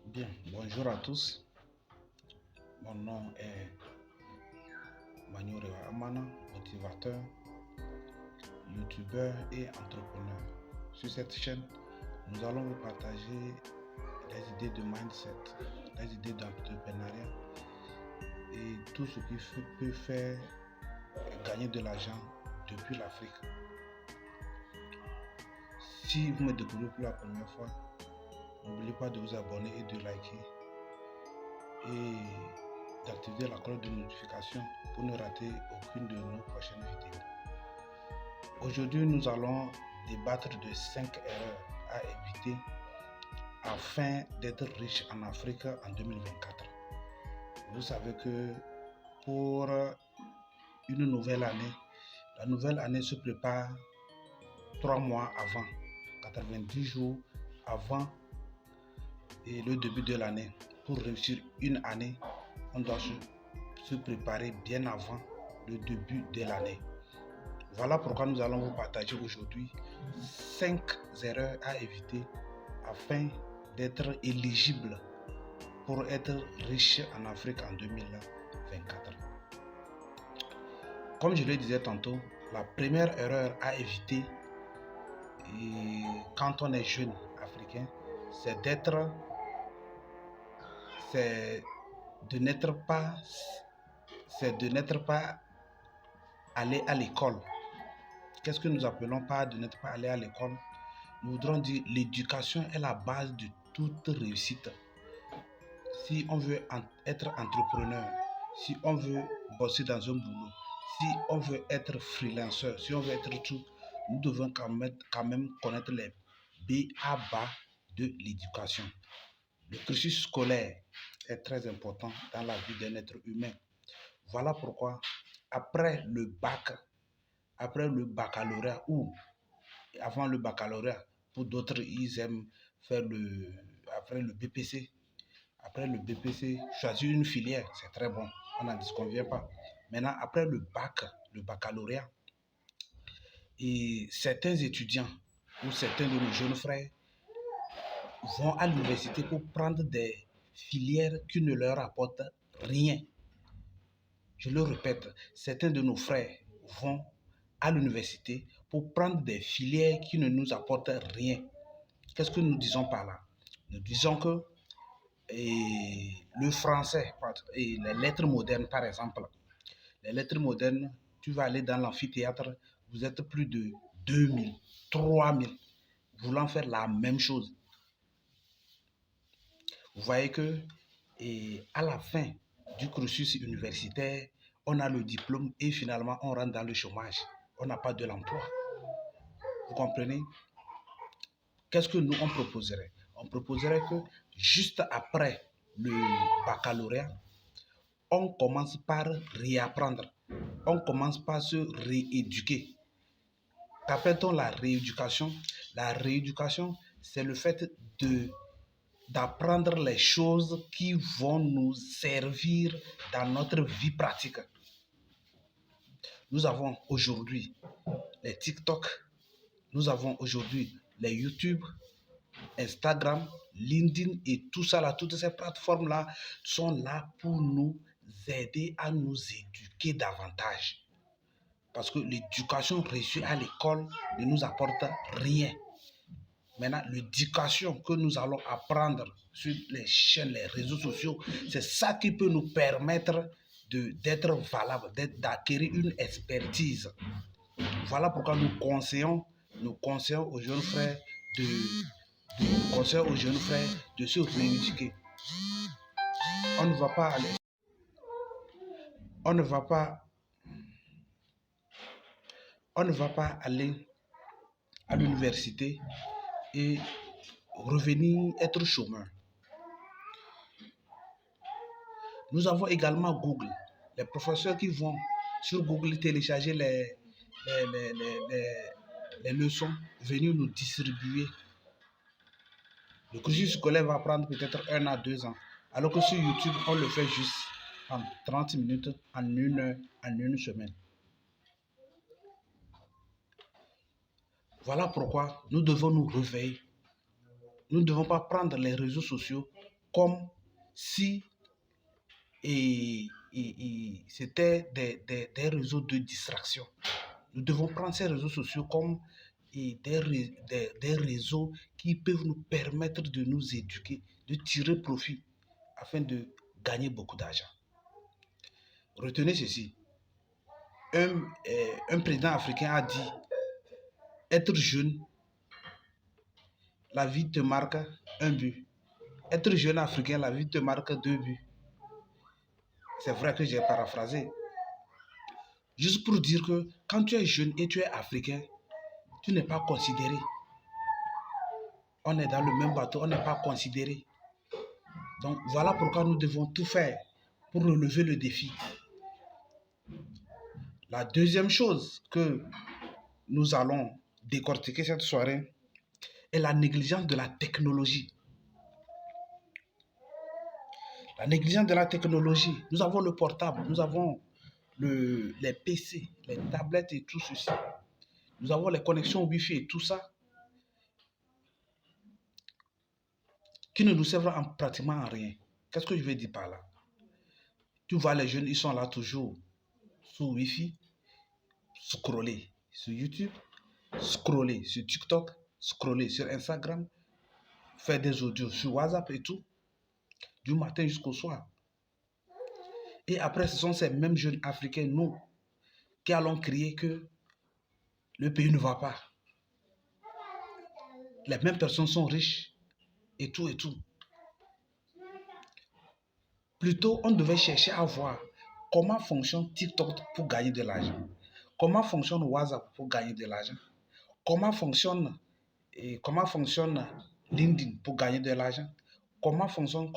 Bien, bonjour à tous. Mon nom est Manyorewa Amana, motivateur, youtubeur et entrepreneur. Sur cette chaîne, nous allons vous partager des idées de mindset, des idées d'entrepreneuriat et tout ce qui peut faire gagner de l'argent depuis l'Afrique. Si vous me découvrez pour la première fois, n'oubliez pas de vous abonner et de liker et d'activer la cloche de notification pour ne rater aucune de nos prochaines vidéos. Aujourd'hui, nous allons débattre de 5 erreurs à éviter afin d'être riche en Afrique en 2024. Vous savez que pour une nouvelle année, la nouvelle année se prépare 3 mois avant, 90 jours avant et le début de l'année. Pour réussir une année, on doit se préparer bien avant le début de l'année. Voilà pourquoi nous allons vous partager aujourd'hui 5 erreurs à éviter afin d'être éligible pour être riche en Afrique en 2024. Comme je le disais tantôt, la première erreur à éviter quand on est jeune africain, c'est de n'être pas allé à l'école. Qu'est-ce que nous appelons par de n'être pas allé à l'école? Nous voudrons dire l'éducation est la base de toute réussite. Si on veut être entrepreneur, si on veut bosser dans un boulot, si on veut être freelanceur, si on veut être tout, nous devons quand même connaître les B.A.-ba de l'éducation. Le cursus scolaire est très important dans la vie d'un être humain. Voilà pourquoi après le bac, après le baccalauréat ou avant le baccalauréat, pour d'autres, ils aiment faire après le BPC. Après le BPC, choisir une filière, c'est très bon, on n'en disconvient pas. Maintenant, après le bac, le baccalauréat, et certains étudiants ou certains de nos jeunes frères vont à l'université pour prendre des filières qui ne leur apportent rien. Je le répète, certains de nos frères vont à l'université pour prendre des filières qui ne nous apportent rien. Qu'est-ce que nous disons par là? Nous disons que le français et les lettres modernes, par exemple, les lettres modernes, tu vas aller dans l'amphithéâtre, vous êtes plus de 2000, 3000 voulant faire la même chose. Vous voyez que à la fin du cursus universitaire, on a le diplôme et finalement on rentre dans le chômage. On n'a pas de l'emploi. Vous comprenez? Qu'est-ce que nous on proposerait? On proposerait que juste après le baccalauréat, on commence par réapprendre. On commence par se rééduquer. Qu'appelle-t-on la rééducation? La rééducation, c'est le fait d'apprendre les choses qui vont nous servir dans notre vie pratique. Nous avons aujourd'hui les TikTok, nous avons aujourd'hui les YouTube, Instagram, LinkedIn et tout ça là, toutes ces plateformes là sont là pour nous aider à nous éduquer davantage. Parce que l'éducation reçue à l'école ne nous apporte rien. Maintenant, l'éducation que nous allons apprendre sur les chaînes, les réseaux sociaux, c'est ça qui peut nous permettre d'être valable, d'acquérir une expertise. Voilà pourquoi nous conseillons aux jeunes frères de se rééduquer. On ne va pas aller, on ne va pas aller à l'université et revenir être chômeur. Nous avons également Google. Les professeurs qui vont sur Google télécharger les leçons, venir nous distribuer. Le cursus scolaire va prendre peut-être 1 à 2 ans. Alors que sur YouTube, on le fait juste en 30 minutes, en 1 heure, en 1 semaine. Voilà pourquoi nous devons nous réveiller. Nous ne devons pas prendre les réseaux sociaux comme si c'était des réseaux de distraction. Nous devons prendre ces réseaux sociaux comme des réseaux qui peuvent nous permettre de nous éduquer, de tirer profit afin de gagner beaucoup d'argent. Retenez ceci. Un président africain a dit, être jeune, la vie te marque un but. Être jeune africain, la vie te marque 2 buts. C'est vrai que j'ai paraphrasé. Juste pour dire que quand tu es jeune et tu es africain, tu n'es pas considéré. On est dans le même bateau, on n'est pas considéré. Donc voilà pourquoi nous devons tout faire pour relever le défi. La deuxième chose que nous allons décortiquer cette soirée est la négligence de la technologie. La négligence de la technologie. Nous avons le portable, nous avons les PC, les tablettes et tout ceci. Nous avons les connexions Wi-Fi et tout ça qui ne nous servent pratiquement à rien. Qu'est-ce que je veux dire par là? Tu vois les jeunes, ils sont là toujours sur Wi-Fi, scroller sur YouTube, scroller sur TikTok, scroller sur Instagram, faire des audios sur WhatsApp et tout, du matin jusqu'au soir. Et après, ce sont ces mêmes jeunes africains, nous, qui allons crier que le pays ne va pas. Les mêmes personnes sont riches et tout et tout. Plutôt, on devait chercher à voir comment fonctionne TikTok pour gagner de l'argent. Comment fonctionne WhatsApp pour gagner de l'argent. Comment fonctionne LinkedIn pour gagner de l'argent. Comment fonctionne.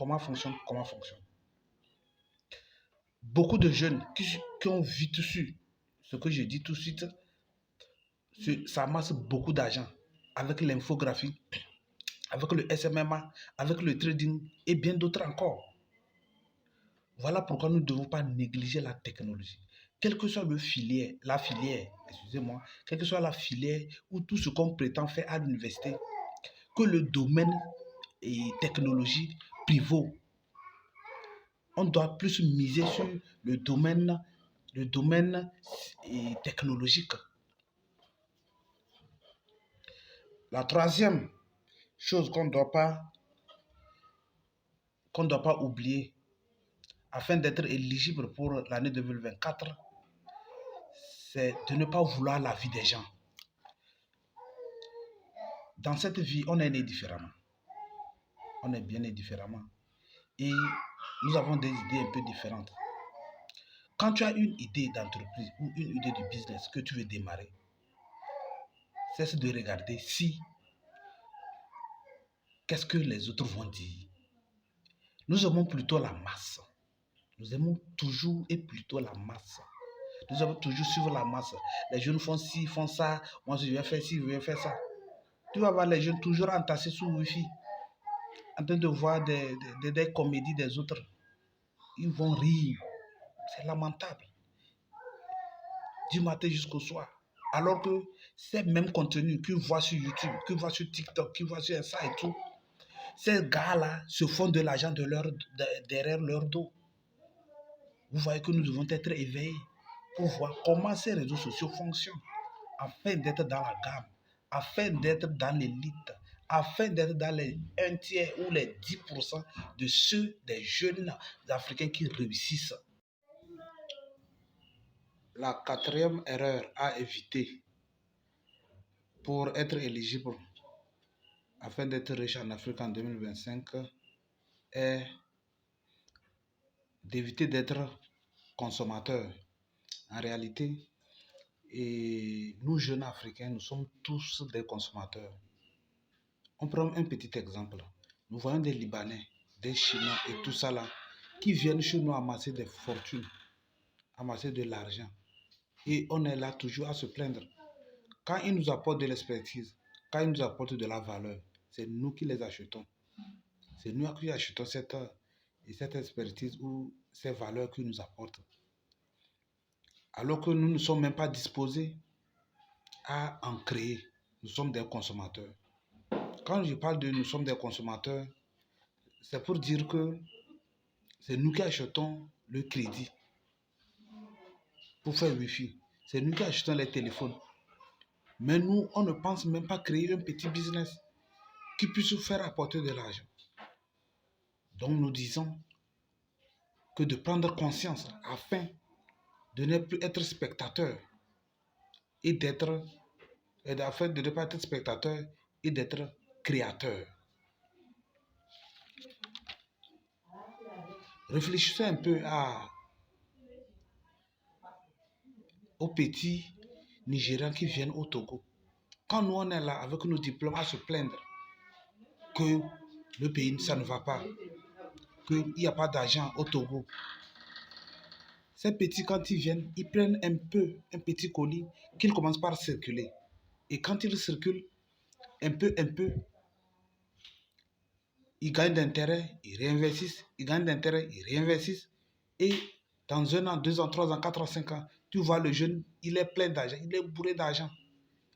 Beaucoup de jeunes qui ont vite su ce que je dis tout de suite, ça amasse beaucoup d'argent avec l'infographie, avec le SMMA, avec le trading et bien d'autres encore. Voilà pourquoi nous ne devons pas négliger la technologie. Quelle que soit la filière, quelle que soit la filière ou tout ce qu'on prétend faire à l'université, que le domaine et technologie prévaut. On doit plus miser sur le domaine technologique. La troisième chose qu'on ne doit pas oublier afin d'être éligible pour l'année 2024, c'est de ne pas vouloir la vie des gens. Dans cette vie, on est né différemment. On est bien né différemment. Et nous avons des idées un peu différentes. Quand tu as une idée d'entreprise ou une idée de business que tu veux démarrer, cesse de regarder qu'est-ce que les autres vont dire. Nous aimons plutôt la masse. Nous aimons toujours et plutôt la masse. Nous avons toujours suivre la masse. Les jeunes font ci, font ça. Moi, je vais faire ci, je vais faire ça. Tu vas voir les jeunes toujours entassés sous Wi-Fi, en train de voir des comédies des autres. Ils vont rire. C'est lamentable. Du matin jusqu'au soir. Alors que ces mêmes contenus qu'ils voient sur YouTube, qu'ils voient sur TikTok, qu'ils voient sur ça et tout, ces gars-là se font de l'argent derrière leur dos. Vous voyez que nous devons être éveillés pour voir comment ces réseaux sociaux fonctionnent, afin d'être dans la gamme, afin d'être dans l'élite, afin d'être dans les 1 tiers ou les 10% de ceux des jeunes Africains qui réussissent. La quatrième erreur à éviter pour être éligible afin d'être riche en Afrique en 2025 est d'éviter d'être consommateur. En réalité, nous jeunes Africains, nous sommes tous des consommateurs. On prend un petit exemple. Nous voyons des Libanais, des Chinois et tout ça là, qui viennent chez nous amasser des fortunes, amasser de l'argent. Et on est là toujours à se plaindre. Quand ils nous apportent de l'expertise, quand ils nous apportent de la valeur, c'est nous qui les achetons. C'est nous qui achetons cette expertise ou ces valeurs qu'ils nous apportent. Alors que nous ne sommes même pas disposés à en créer. Nous sommes des consommateurs. Quand je parle de nous sommes des consommateurs, c'est pour dire que c'est nous qui achetons le crédit pour faire Wi-Fi. C'est nous qui achetons les téléphones. Mais nous, on ne pense même pas créer un petit business qui puisse faire apporter de l'argent. Donc nous disons que de prendre conscience afin de ne plus être spectateur et d'être, afin de ne pas être spectateur et d'être créateur. Réfléchissez un peu aux petits Nigérians qui viennent au Togo. Quand nous on est là avec nos diplômes à se plaindre que le pays, ça ne va pas, qu'il n'y a pas d'argent au Togo. Ces petits, quand ils viennent, ils prennent un petit colis qu'ils commencent par circuler. Et quand ils circulent un peu, ils gagnent d'intérêt, ils réinvestissent, ils gagnent d'intérêt, ils réinvestissent. Et dans 1 an, 2 ans, 3 ans, 4 ans, 5 ans, tu vois le jeune, il est plein d'argent, il est bourré d'argent.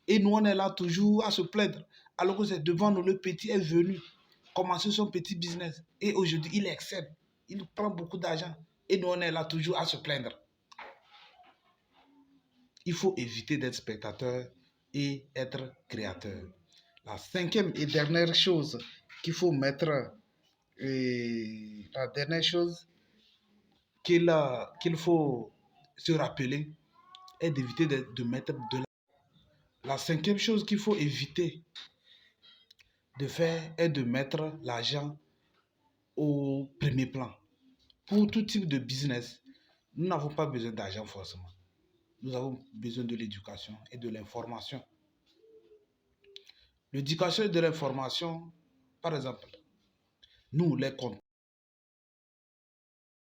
Et nous, on est là toujours à se plaindre. Alors que c'est devant nous, le petit est venu commencer son petit business. Et aujourd'hui, il excelle. Il prend beaucoup d'argent. Et nous, on est là toujours à se plaindre. Il faut éviter d'être spectateur et être créateur. La 5e et dernière chose qu'il faut mettre, la dernière chose qu'il faut se rappeler est d'éviter de mettre de l'argent. La 5e chose qu'il faut éviter de faire est de mettre l'argent au premier plan. Pour tout type de business, nous n'avons pas besoin d'argent forcément. Nous avons besoin de l'éducation et de l'information. L'éducation et de l'information, par exemple, nous, les comptables,